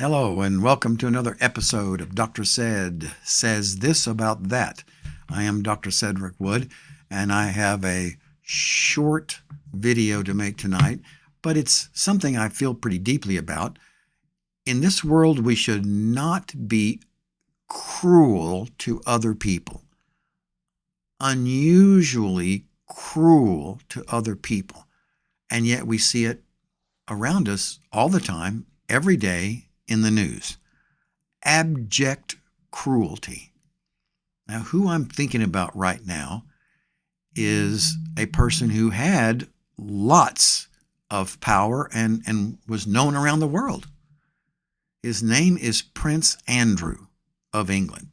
Hello, and welcome to another episode of Dr. Says This About That. I am Dr. Cedric Wood, and I have a short video to make tonight, but it's something I feel pretty deeply about. In this world, we should not be cruel to other people, unusually cruel to other people, and yet we see it around us all the time, every day, in the news. Abject cruelty. Now, who I'm thinking about right now is a person who had lots of power and was known around the world. His name is Prince Andrew of England.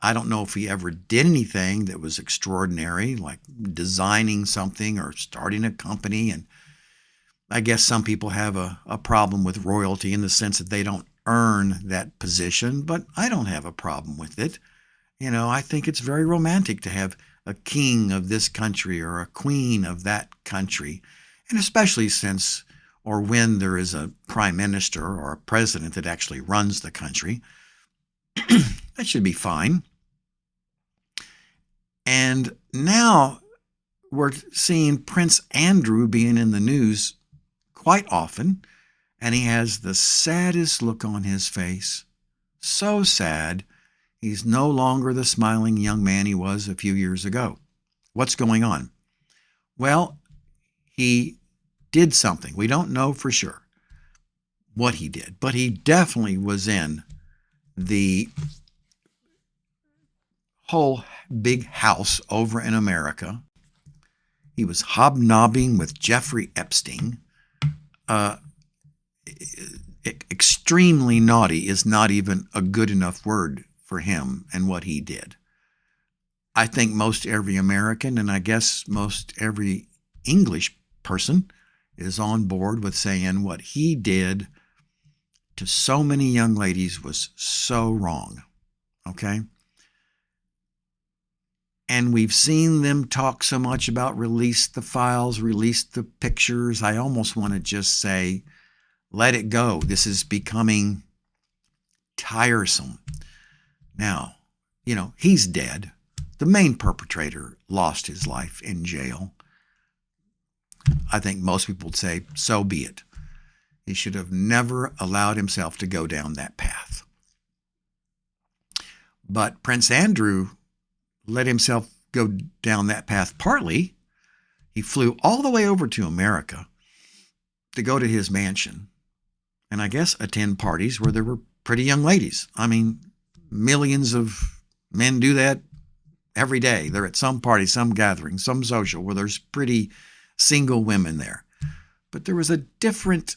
I don't know if he ever did anything that was extraordinary, like designing something or starting a company. And I guess some people have a problem with royalty in the sense that they don't earn that position, but I don't have a problem with it. You know, I think it's very romantic to have a king of this country or a queen of that country, and especially since or when there is a prime minister or a president that actually runs the country. That should be fine. And now we're seeing Prince Andrew being in the news quite often, and he has the saddest look on his face. So sad. He's no longer the smiling young man he was a few years ago. What's going on? Well, he did something. We don't know for sure what he did, but he definitely was in the whole big house over in America. He was hobnobbing with Jeffrey Epstein. Extremely naughty is not even a good enough word for him and what he did. I think most every American, and I guess most every English person, is on board with saying what he did to so many young ladies was so wrong. Okay? And we've seen them talk so much about release the files, release the pictures. I almost want to just say, let it go. This is becoming tiresome. Now, you know, he's dead. The main perpetrator lost his life in jail. I think most people would say, so be it. He should have never allowed himself to go down that path. But Prince Andrew let himself go down that path partly. He flew all the way over to America to go to his mansion and I guess attend parties where there were pretty young ladies. I mean, millions of men do that every day. They're at some party, some gathering, some social where there's pretty single women there. But there was a different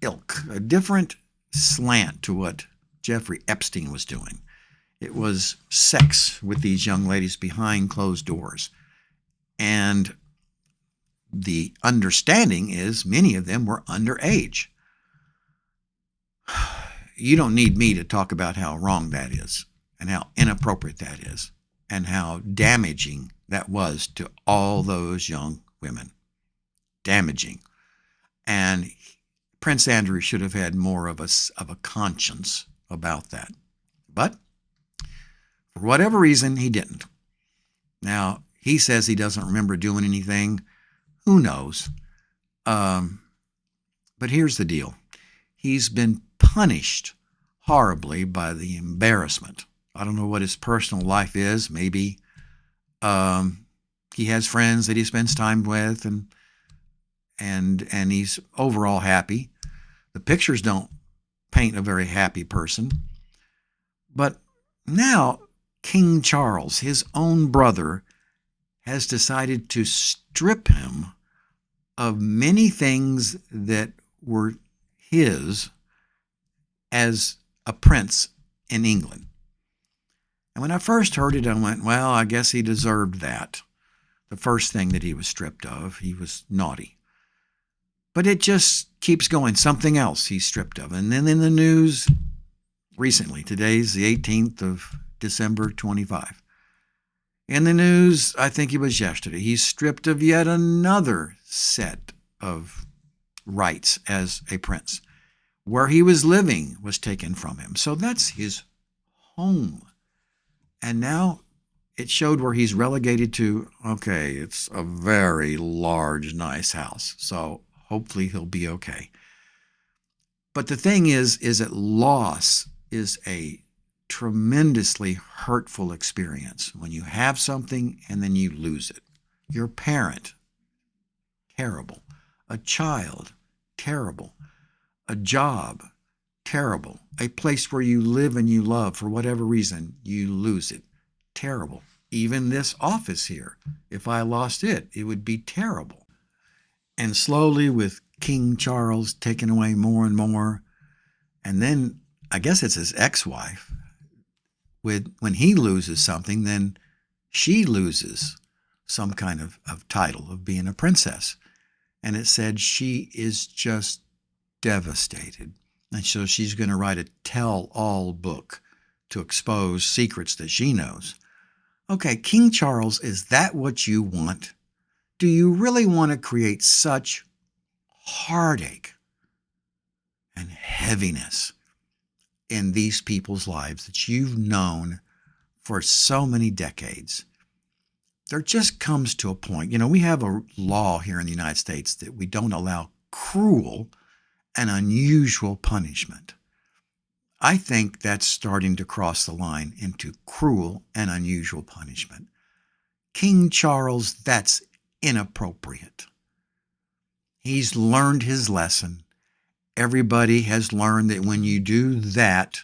ilk, a different slant to what Jeffrey Epstein was doing. It was sex with these young ladies behind closed doors. And the understanding is many of them were underage. You don't need me to talk about how wrong that is and how inappropriate that is and how damaging that was to all those young women. Damaging. And Prince Andrew should have had more of a conscience about that. But for whatever reason, he didn't. Now, he says he doesn't remember doing anything. Who knows? But here's the deal. He's been punished horribly by the embarrassment. I don't know what his personal life is. Maybe he has friends that he spends time with, and he's overall happy. The pictures don't paint a very happy person. But now King Charles, his own brother, has decided to strip him of many things that were his as a prince in England. And when I first heard it, I went, well, I guess he deserved that. The first thing that he was stripped of, he was naughty. But it just keeps going. Something else he's stripped of. And then in the news recently, today's the 18th of December 25. In the news, I think it was yesterday, he's stripped of yet another set of rights as a prince. where he was living was taken from him. So that's his home. And now it showed where he's relegated to, okay, it's a very large, nice house. So hopefully he'll be okay. But the thing is that loss is a tremendously hurtful experience when you have something and then you lose it. Your parent, terrible. A child, terrible. A job, terrible. A place where you live and you love, for whatever reason, you lose it. Terrible. Even this office here, if I lost it, it would be terrible. And slowly, with King Charles taking away more and more, and then I guess it's his ex-wife, when he loses something, then she loses some kind of title of being a princess. And it said she is just devastated. And so she's going to write a tell-all book to expose secrets that she knows. Okay, King Charles, is that what you want? Do you really want to create such heartache and heaviness in these people's lives that you've known for so many decades? There just comes to a point, we have a law here in the United States that we don't allow cruel and unusual punishment. I think that's starting to cross the line into cruel and unusual punishment. King Charles, that's inappropriate. He's learned his lesson. Everybody has learned that when you do that,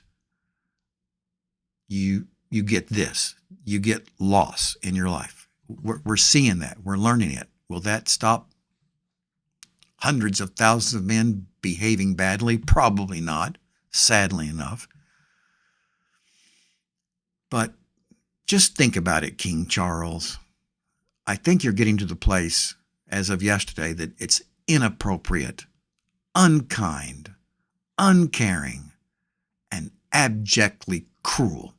you get this. You get loss in your life. We're seeing that. We're learning it. Will that stop hundreds of thousands of men behaving badly? Probably not, sadly enough. But just think about it, King Charles. I think you're getting to the place, as of yesterday, that it's inappropriate, unkind, uncaring, and abjectly cruel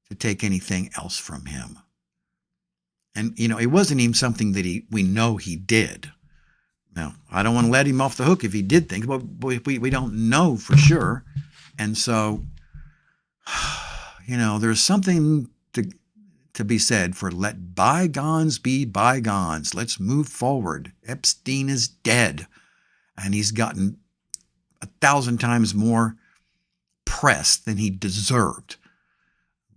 to take anything else from him. And, it wasn't even something that we know he did. Now, I don't want to let him off the hook if he did things, but we don't know for sure. And so, there's something to be said for let bygones be bygones. Let's move forward. Epstein is dead, and he's gotten 1,000 times more press than he deserved.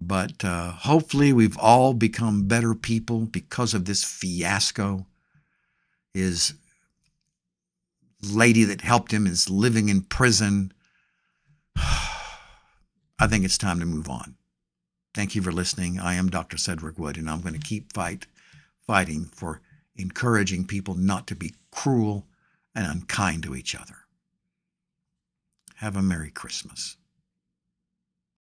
But hopefully we've all become better people because of this fiasco. His lady that helped him is living in prison. I think it's time to move on. Thank you for listening. I am Dr. Cedric Wood, and I'm going to keep fighting for encouraging people not to be cruel and unkind to each other. Have a Merry Christmas.